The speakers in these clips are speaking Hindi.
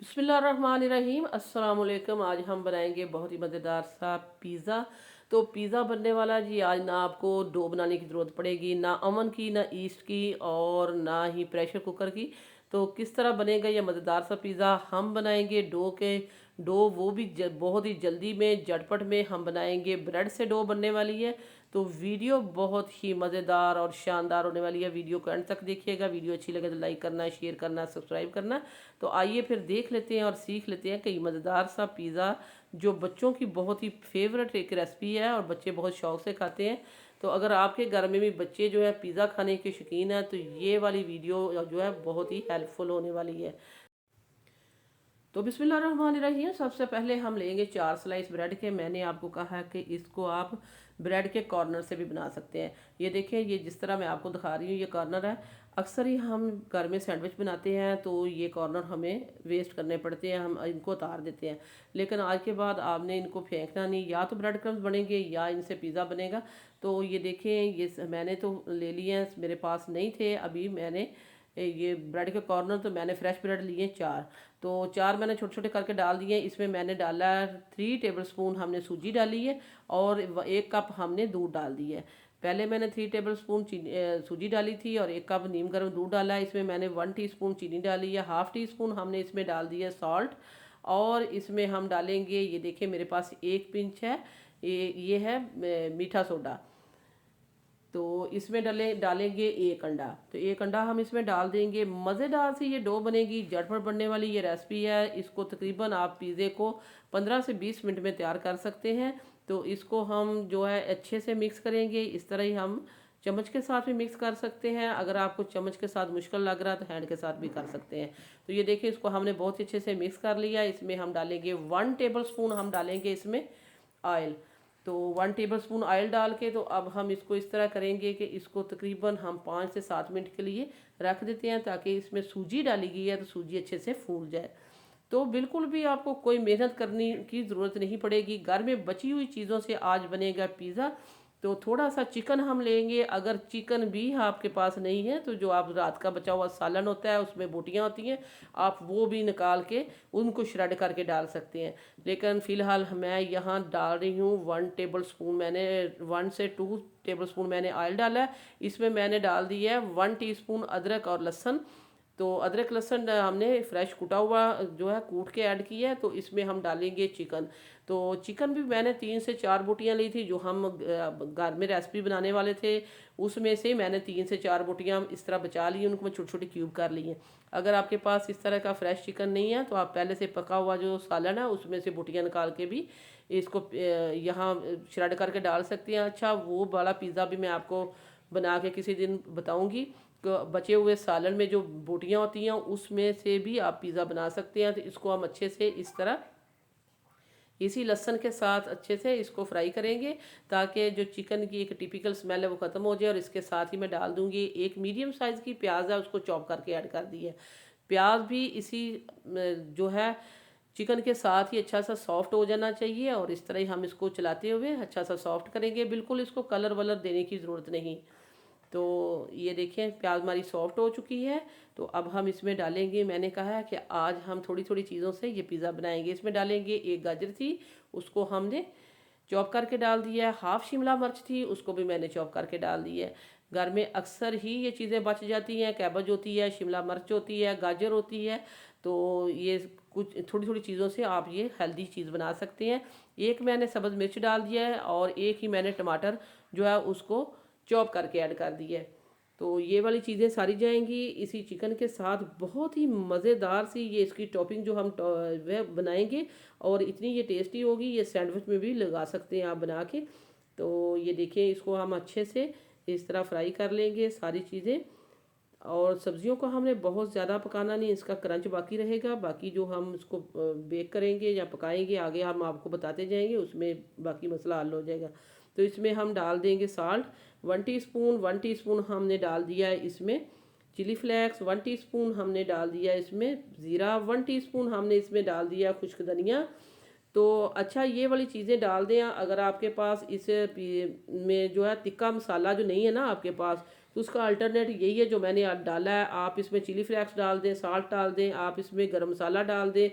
बिस्मिल्लाहिर्रहमानिर्रहीम अस्सलाम वालेकुम। आज हम बनाएंगे बहुत ही मज़ेदार सा पिज़्ज़ा। तो पिज़्ज़ा बनने वाला जी, आज ना आपको डो बनाने की ज़रूरत पड़ेगी, ना अवन की, ना ईस्ट की और ना ही प्रेशर कुकर की। तो किस तरह बनेगा ये मज़ेदार सा पिज़्ज़ा हम बनाएंगे डो वो भी बहुत ही जल्दी में, झटपट में हम बनाएंगे। ब्रेड से डो बनने वाली है। तो वीडियो बहुत ही मज़ेदार और शानदार होने वाली है। वीडियो को एंड तक देखिएगा। वीडियो अच्छी लगे तो लाइक करना, शेयर करना, सब्सक्राइब करना। तो आइए फिर देख लेते हैं और सीख लेते हैं कई मज़ेदार सा पिज़्ज़ा, जो बच्चों की बहुत ही फेवरेट एक रेसिपी है और बच्चे बहुत शौक से खाते हैं। तो अगर आपके घर में भी बच्चे जो है पिज़्ज़ा खाने के शौकीन हैं तो ये वाली वीडियो जो है बहुत ही हेल्पफुल होने वाली है। तो बिस्मिल्लाहिर्रहमानिर्रहीम। सबसे पहले हम लेंगे 4 स्लाइस ब्रेड के। मैंने आपको कहा है कि इसको आप ब्रेड के कॉर्नर से भी बना सकते हैं। ये देखें, ये जिस तरह मैं आपको दिखा रही हूँ ये कॉर्नर है। अक्सर ही हम घर में सैंडविच बनाते हैं तो ये कॉर्नर हमें वेस्ट करने पड़ते हैं, हम इनको उतार देते हैं। लेकिन आज के बाद आपने इनको फेंकना नहीं, या तो ब्रेड क्रम्स बनेंगे या इनसे पिज़्ज़ा बनेगा। तो ये देखें, ये मैंने तो ले लिए हैं, मेरे पास नहीं थे अभी। मैंने ये ब्रेड के कॉर्नर तो मैंने फ्रेश ब्रेड लिए 4। तो 4 मैंने छोटे छोटे करके डाल दिए। इसमें मैंने डाला 3 टेबल स्पून हमने सूजी डाली है और 1 कप हमने दूध डाल दी है। पहले मैंने 3 टेबल स्पून सूजी डाली थी और 1 कप नीम गर्म दूध डाला है। इसमें मैंने 1 टीस्पून चीनी डाली है। हाफ़ टी स्पून हमने इसमें डाल दिया सॉल्ट। और इसमें हम डालेंगे, ये देखिए मेरे पास 1 पिंच है, ये है मीठा सोडा। तो इसमें डालेंगे 1 अंडा। तो 1 अंडा हम इसमें डाल देंगे। मज़ेदार सी ये डो बनेगी, झटपट बनने वाली ये रेसिपी है। इसको तकरीबन आप पिज़्ज़े को 15 से 20 मिनट में तैयार कर सकते हैं। तो इसको हम जो है अच्छे से मिक्स करेंगे। इस तरह ही हम चम्मच के साथ भी मिक्स कर सकते हैं। अगर आपको चम्मच के साथ मुश्किल लग रहा है तो हैंड के साथ भी कर सकते हैं। तो ये देखिए, इसको हमने बहुत अच्छे से मिक्स कर लिया। इसमें हम डालेंगे 1 टेबल स्पून, हम डालेंगे इसमें ऑयल। तो 1 टेबल स्पून ऑयल डाल के तो अब हम इसको इस तरह करेंगे कि इसको तकरीबन हम 5 से 7 मिनट के लिए रख देते हैं, ताकि इसमें सूजी डाली गई है तो सूजी अच्छे से फूल जाए। तो बिल्कुल भी आपको कोई मेहनत करने की ज़रूरत नहीं पड़ेगी। घर में बची हुई चीज़ों से आज बनेगा पिज़्ज़ा। तो थोड़ा सा चिकन हम लेंगे। अगर चिकन भी आपके पास नहीं है तो जो आप रात का बचा हुआ सालन होता है, उसमें बोटियाँ होती हैं, आप वो भी निकाल के उनको श्रेड करके डाल सकते हैं। लेकिन फ़िलहाल मैं यहाँ डाल रही हूँ 1 टेबल स्पून, मैंने 1 से 2 टेबल स्पून मैंने ऑयल डाला है। इसमें मैंने डाल दिया है 1 टीस्पून अदरक और लहसुन। तो अदरक लहसुन हमने फ्रेश कूटा हुआ जो है कूट के ऐड किया है। तो इसमें हम डालेंगे चिकन। तो चिकन भी मैंने 3 से 4 बोटियाँ ली थी, जो हम घर में रेसिपी बनाने वाले थे। उसमें से मैंने 3 से 4 बोटियाँ इस तरह बचा ली, उनको मैं छोटे छोटे क्यूब कर लिए। अगर आपके पास इस तरह का फ्रेश चिकन नहीं है तो आप पहले से पका हुआ जो सालन है उसमें से बोटियाँ निकाल के भी इसको यहाँ श्रेड करके डाल सकते हैं। अच्छा, वो वाला पिज़्ज़ा भी मैं आपको बना के किसी दिन बताऊँगी। बचे हुए सालन में जो बोटियां होती हैं उसमें से भी आप पिज़्ज़ा बना सकते हैं। तो इसको हम अच्छे से इस तरह इसी लहसुन के साथ अच्छे से इसको फ्राई करेंगे, ताकि जो चिकन की एक टिपिकल स्मेल है वो ख़त्म हो जाए। और इसके साथ ही मैं डाल दूंगी एक मीडियम साइज़ की प्याज है, उसको चॉप करके ऐड कर दी है। प्याज भी इसी जो है चिकन के साथ ही अच्छा सा सॉफ्ट हो जाना चाहिए। और इस तरह ही हम इसको चलाते हुए अच्छा सा सॉफ्ट करेंगे। बिल्कुल इसको कलर वलर देने की ज़रूरत नहीं। तो ये देखें, प्याज हमारी सॉफ्ट हो चुकी है। तो अब हम इसमें डालेंगे, मैंने कहा है कि आज हम थोड़ी थोड़ी चीज़ों से ये पिज़्ज़ा बनाएंगे। इसमें डालेंगे 1 गाजर थी, उसको हमने चॉप करके डाल दिया है। हाफ़ शिमला मिर्च थी, उसको भी मैंने चॉप करके डाल दी है। घर में अक्सर ही ये चीज़ें बच जाती हैं। कैबेज होती है, शिमला मिर्च होती है, गाजर होती है। तो ये कुछ थोड़ी थोड़ी चीज़ों से आप ये हेल्दी चीज़ बना सकते हैं। एक मैंने सब्ज़ मिर्च डाल दिया है और एक ही मैंने टमाटर जो है उसको चॉप करके ऐड कर दी है। तो ये वाली चीज़ें सारी जाएंगी इसी चिकन के साथ। बहुत ही मज़ेदार सी ये इसकी टॉपिंग जो हम वह बनाएंगे और इतनी ये टेस्टी होगी, ये सैंडविच में भी लगा सकते हैं आप बना के। तो ये देखिए, इसको हम अच्छे से इस तरह फ्राई कर लेंगे सारी चीज़ें। और सब्जियों को हमने बहुत ज़्यादा पकाना नहीं, इसका क्रंच बाकी रहेगा। बाकी जो हम इसको बेक करेंगे या पकाएंगे आगे हम आपको बताते जाएंगे, उसमें बाकी मसला हल हो जाएगा। तो इसमें हम डाल देंगे साल्ट 1 टीस्पून। 1 टीस्पून हमने डाल दिया है इसमें चिली फ्लेक्स। 1 टीस्पून हमने डाल दिया इसमें ज़ीरा। 1 टीस्पून हमने इसमें डाल दिया खुश्क धनिया। तो अच्छा, ये वाली चीज़ें डाल दें। अगर आपके पास इस में जो है तिक्का मसाला जो नहीं है ना आपके पास, तो उसका अल्टरनेट यही है जो मैंने आज डाला है। आप इसमें चिली फ्लेक्स डाल दें, साल्ट डाल दें, आप इसमें गरम मसाला डाल दें,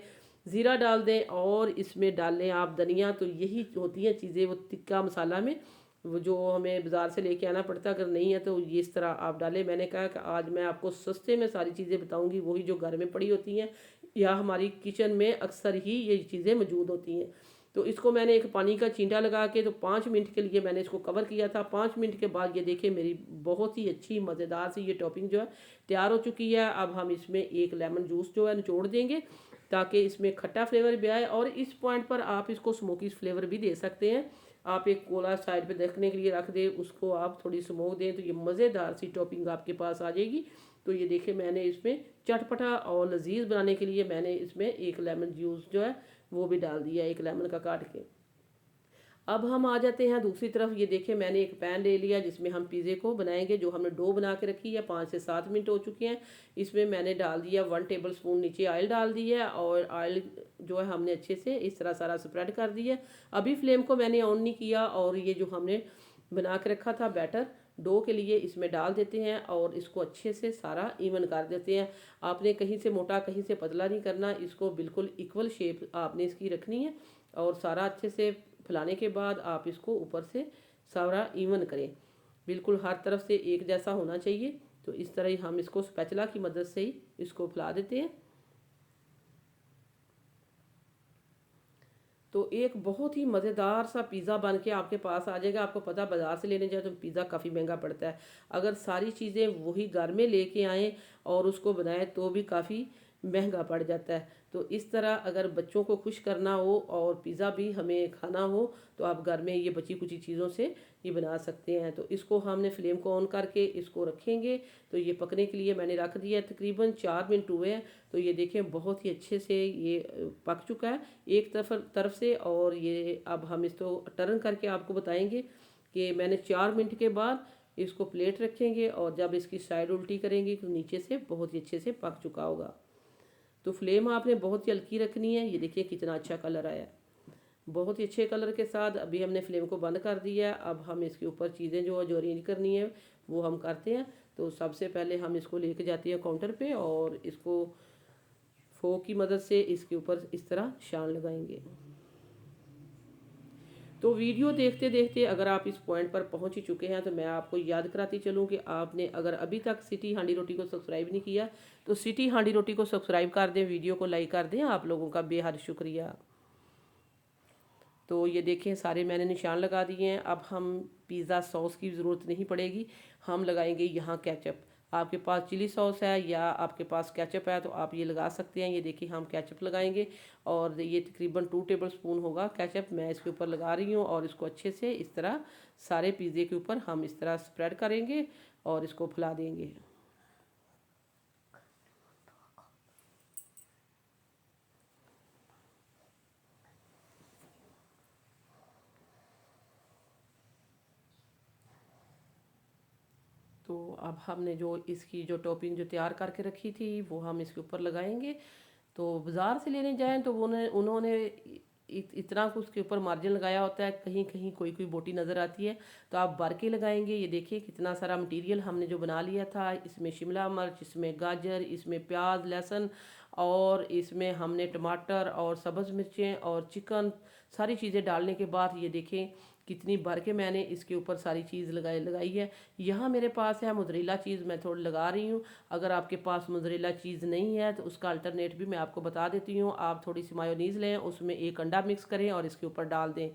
ज़ीरा डाल दें और इसमें डाल लें आप धनिया। तो यही होती हैं चीज़ें वो टिक्का मसाला में, वो जो हमें बाज़ार से लेके आना पड़ता है। अगर नहीं है तो ये इस तरह आप डालें। मैंने कहा कि आज मैं आपको सस्ते में सारी चीज़ें बताऊंगी, वही जो घर में पड़ी होती हैं या हमारी किचन में अक्सर ही ये चीज़ें मौजूद होती हैं। तो इसको मैंने एक पानी का छींटा लगा के तो 5 मिनट के लिए मैंने इसको कवर किया था। 5 मिनट के बाद ये देखिए मेरी बहुत ही अच्छी मज़ेदार सी ये टॉपिंग जो है तैयार हो चुकी है। अब हम इसमें एक लेमन जूस जो है निचोड़ देंगे ताकि इसमें खट्टा फ्लेवर भी आए, और इस पॉइंट पर आप इसको स्मोकी फ्लेवर भी दे सकते हैं। आप एक कोला साइड पे देखने के लिए रख दें, उसको आप थोड़ी स्मोक दें तो ये मज़ेदार सी टॉपिंग आपके पास आ जाएगी। तो ये देखिए मैंने इसमें चटपटा और लजीज बनाने के लिए मैंने इसमें एक लेमन जूस जो है वो भी डाल दिया, एक लेमन का काट के। अब हम आ जाते हैं दूसरी तरफ। ये देखिए मैंने एक पैन ले लिया जिसमें हम पिज़्ज़े को बनाएंगे। जो हमने डो बना के रखी है 5 से 7 मिनट हो चुके हैं। इसमें मैंने डाल दिया 1 टेबल स्पून नीचे ऑयल डाल दिया है, और ऑयल जो है हमने अच्छे से इस तरह सारा स्प्रेड कर दिया। अभी फ्लेम को मैंने ऑन नहीं किया, और ये जो हमने बना के रखा था बैटर डो के लिए इसमें डाल देते हैं और इसको अच्छे से सारा इवन कर देते हैं। आपने कहीं से मोटा कहीं से पतला नहीं करना, इसको बिल्कुल इक्वल शेप आपने इसकी रखनी है। और सारा अच्छे से फैलाने के बाद आप इसको ऊपर से सारा इवन करें, बिल्कुल हर तरफ से एक जैसा होना चाहिए। तो इस तरह ही हम इसको स्पैचुला की मदद से ही इसको फैला देते हैं। तो एक बहुत ही मज़ेदार सा पिज़्ज़ा बन के आपके पास आ जाएगा। आपको पता है बाज़ार से लेने जाए तो पिज़्ज़ा काफ़ी महंगा पड़ता है। अगर सारी चीज़ें वही घर में लेके आएँ और उसको बनाएं तो भी काफ़ी महंगा पड़ जाता है। तो इस तरह अगर बच्चों को खुश करना हो और पिज़्ज़ा भी हमें खाना हो तो आप घर में ये बची कुची चीज़ों से ये बना सकते हैं। तो इसको हमने फ्लेम को ऑन करके इसको रखेंगे। तो ये पकने के लिए मैंने रख दिया, तकरीबन 4 मिनट हुए हैं। तो ये देखें बहुत ही अच्छे से ये पक चुका है एक तरफ से। और ये अब हम इसको टर्न करके आपको बताएंगे कि मैंने 4 मिनट के बाद इसको प्लेट रखेंगे, और जब इसकी साइड उल्टी करेंगे तो नीचे से बहुत ही अच्छे से पक चुका होगा। तो फ्लेम आपने बहुत ही हल्की रखनी है। ये देखिए कितना अच्छा कलर आया, बहुत ही अच्छे कलर के साथ। अभी हमने फ्लेम को बंद कर दिया है। अब हम इसके ऊपर चीज़ें जो अरेंज करनी है वो हम करते हैं। तो सबसे पहले हम इसको लेके जाते हैं काउंटर पे, और इसको फोक की मदद से इसके ऊपर इस तरह शान लगाएंगे। तो वीडियो देखते देखते अगर आप इस पॉइंट पर पहुंच ही चुके हैं तो मैं आपको याद कराती चलूं कि आपने अगर अभी तक सिटी हांडी रोटी को सब्सक्राइब नहीं किया तो सिटी हांडी रोटी को सब्सक्राइब कर दें, वीडियो को लाइक कर दें। आप लोगों का बेहद शुक्रिया। तो ये देखें सारे मैंने निशान लगा दिए हैं। अब हम पिज़्ज़ा सॉस की ज़रूरत नहीं पड़ेगी, हम लगाएंगे यहाँ केचप। आपके पास चिली सॉस है या आपके पास केचप है तो आप ये लगा सकते हैं। ये देखिए हम केचप लगाएंगे, और ये तकरीबन 2 टेबल स्पून होगा केचप मैं इसके ऊपर लगा रही हूँ। और इसको अच्छे से इस तरह सारे पिज़्ज़े के ऊपर हम इस तरह स्प्रेड करेंगे और इसको फैला देंगे। तो अब हमने जो इसकी जो टॉपिंग जो तैयार करके रखी थी वो हम इसके ऊपर लगाएंगे। तो बाज़ार से लेने जाएं तो उन्होंने इतना कुछ उसके ऊपर मार्जिन लगाया होता है, कहीं कहीं कोई कोई बोटी नज़र आती है। तो आप भर के लगाएंगे। ये देखिए कितना सारा मटेरियल हमने जो बना लिया था। इसमें शिमला मिर्च, इसमें गाजर, इसमें प्याज लहसुन, और इसमें हमने टमाटर और सब्ज़ मिर्चें और चिकन सारी चीज़ें डालने के बाद ये देखें कितनी भर के मैंने इसके ऊपर सारी चीज़ लगाई है। यहाँ मेरे पास है मोज़रेला चीज़, मैं थोड़ी लगा रही हूँ। अगर आपके पास मोज़रेला चीज़ नहीं है तो उसका अल्टरनेट भी मैं आपको बता देती हूँ। आप थोड़ी सी मायोनीज़ लें, उसमें एक अंडा मिक्स करें और इसके ऊपर डाल दें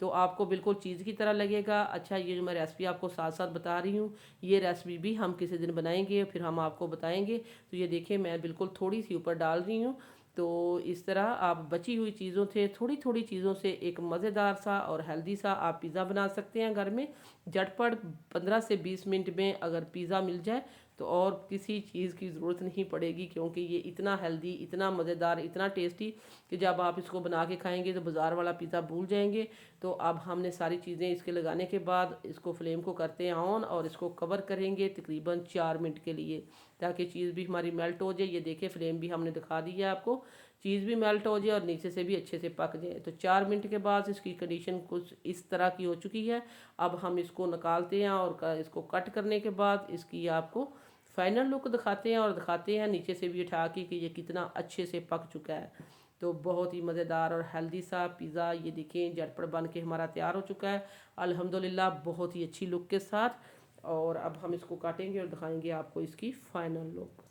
तो आपको बिल्कुल चीज़ की तरह लगेगा। अच्छा, ये जो मैं रेसिपी आपको साथ साथ बता रही हूँ ये रेसिपी भी हम किसी दिन बनाएंगे, फिर हम आपको बताएंगे। तो ये देखिए मैं बिल्कुल थोड़ी सी ऊपर डाल रही हूँ। तो इस तरह आप बची हुई चीज़ों से थोड़ी थोड़ी चीज़ों से एक मज़ेदार सा और हेल्दी सा आप पिज़्ज़ा बना सकते हैं घर में झटपट। 15 से 20 मिनट में अगर पिज़्ज़ा मिल जाए तो और किसी चीज़ की ज़रूरत नहीं पड़ेगी, क्योंकि ये इतना हेल्दी, इतना मज़ेदार, इतना टेस्टी कि जब आप इसको बना के खाएंगे तो बाज़ार वाला पिज़्ज़ा भूल जाएंगे। तो अब हमने सारी चीज़ें इसके लगाने के बाद इसको फ्लेम को करते हैं ऑन, और इसको कवर करेंगे तकरीबन 4 मिनट के लिए। ताकि चीज़ भी हमारी मेल्ट हो जाए। ये देखिए फ्लेम भी हमने दिखा दी है आपको, चीज़ भी मेल्ट हो जाए और नीचे से भी अच्छे से पक जाए। तो 4 मिनट के बाद इसकी कंडीशन कुछ इस तरह की हो चुकी है। अब हम इसको निकालते हैं और इसको कट करने के बाद इसकी आपको फाइनल लुक दिखाते हैं और दिखाते हैं नीचे से भी उठा के कि ये कितना अच्छे से पक चुका है। तो बहुत ही मज़ेदार और हेल्दी सा पिज़्ज़ा ये देखें झटपट बन के हमारा तैयार हो चुका है अल्हम्दुलिल्लाह, बहुत ही अच्छी लुक के साथ। और अब हम इसको काटेंगे और दिखाएंगे आपको इसकी फाइनल लुक।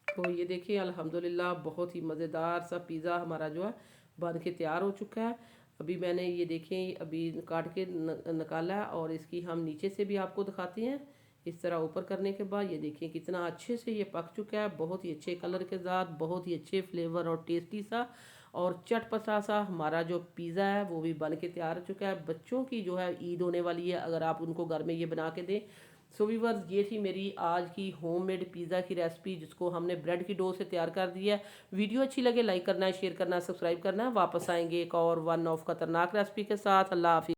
तो ये देखिए अल्हम्दुलिल्लाह बहुत ही मज़ेदार सा पिज़्ज़ा हमारा जो है बन के तैयार हो चुका है। अभी मैंने ये देखें अभी काट के निकाला है और इसकी हम नीचे से भी आपको दिखाते हैं। इस तरह ऊपर करने के बाद ये देखिए कितना अच्छे से ये पक चुका है, बहुत ही अच्छे कलर के साथ, बहुत ही अच्छे फ्लेवर और टेस्टी सा और चटपटा सा हमारा जो पिज़्ज़ा है वो भी बन के तैयार हो चुका है। बच्चों की जो है ईद होने वाली है, अगर आप उनको घर में ये बना के दें। सो वीवर्स, ये थी मेरी आज की होममेड पिज़्ज़ा की रेसिपी जिसको हमने ब्रेड की डो से तैयार कर दिया है। वीडियो अच्छी लगे लाइक करना है, शेयर करना है, सब्सक्राइब करना है। वापस आएंगे एक और वन ऑफ खतरनाक रेसिपी के साथ। अल्लाह हाफिज़।